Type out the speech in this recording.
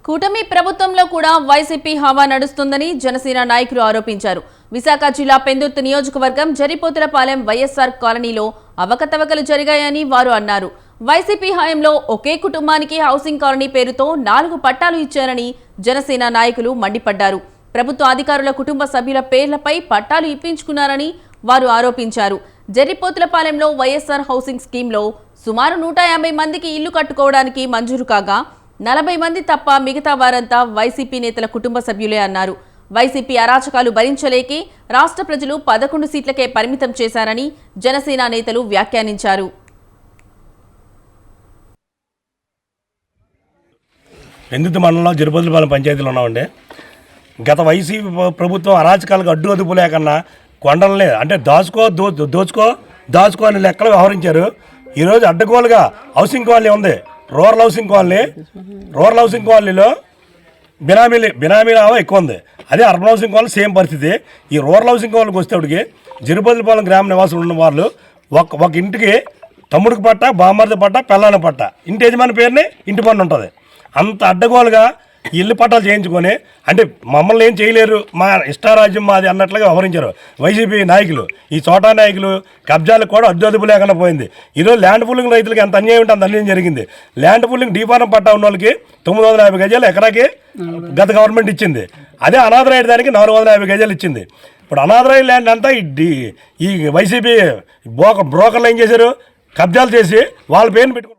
కూటమి ప్రభుత్వంలో కూడా వైసీపీ హవా నడుస్తుందని జనసేన నాయకులు ఆరోపించారు. విశాఖ జిల్లా పెందుర్తి నియోజకవర్గం జరిపోతులపాలెం వైఎస్ఆర్ కాలనీలో అవకతవకలు జరిగాయని వారు అన్నారు. వైసీపీ హయాంలో ఒకే కుటుంబానికి హౌసింగ్ కాలనీ పేరుతో 4 పట్టాలు ఇచ్చారని జనసేన నాయకులు మండిపడ్డారు. ప్రభుత్వ అధికారుల కుటుంబ సభ్యుల పేర్లపై పట్టాలు ఇప్పించుకున్నారని వారు ఆరోపించారు. జరిపోతులపాలెంలో వైఎస్ఆర్ హౌసింగ్ స్కీమ్లో సుమారు 150 మందికి ఇల్లు కట్టుకోవడానికి మంజూరు కాగా 40 మంది తప్ప మిగతా వారంతా వైసీపీ నేతల కుటుంబ సభ్యులే అన్నారు. వైసీపీ అరాచకాలు భరించలేకే రాష్ట్ర ప్రజలు 11 సీట్లకే పరిమితం చేశారని జనసేన నేతలు వ్యాఖ్యానించారు. పెందుర్తి మండలంలో జరిపోతులపాలెం పంచాయతీలో ఉన్నామండి. గత వైసీపీ ప్రభుత్వం అరాచకాలకు అడ్డు అదుపు లేకన్నా కొండలనే అంటే దోచుకో అనే లెక్కలు వ్యవహరించారు. ఈరోజు అడ్డగోలుగా హౌసింగ్ కాలనీ ఉంది, రూరల్ హౌసింగ్ కాలనీలో బినామీల ఎక్కువ ఉంది. అదే అర్బన్ హౌసింగ్ కాలనీ సేమ్ పరిస్థితి. ఈ రూరల్ హౌసింగ్ కాలనీకి వచ్చేటికి జరిపోతులపాలెం గ్రామ నివాసులు ఉన్న వాళ్ళు ఒక ఇంటికి తమ్ముడికి పట్ట, బామ్మర్ది పట్ట, పెళ్ళాని పట్ట, ఇంటి యజమాని పేరుని ఇంటి పన్ను ఉంటుంది. అంత అడ్డగోలుగా ఇల్లు పట్టాలు చేయించుకొని అంటే మమ్మల్ని ఏం చేయలేరు, మా ఇష్టారాజ్యం మాది అన్నట్లుగా వ్యవహరించారు వైసీపీ నాయకులు. ఈ చోటా నాయకులు కబ్జాలకు కూడా అడ్డు లేకుండా పోయింది. ఈరోజు ల్యాండ్ పూలింగ్ రైతులకి ఎంత అన్యాయం ఉంటే అంత అన్యాయం జరిగింది. ల్యాండ్ పూలింగ్ డీఫారం పట్టా ఉన్న వాళ్ళకి 950 గజాలు ఎకరాకి గత గవర్నమెంట్ ఇచ్చింది. అదే అనాథ రైతు దానికి 450 గజాలు ఇచ్చింది. ఇప్పుడు అనాథ రైతు ల్యాండ్ అంతా ఈ వైసీపీ బ్రోకర్లు ఏం చేశారు, కబ్జాలు చేసి వాళ్ళ పేరుని పెట్టుకున్నారు.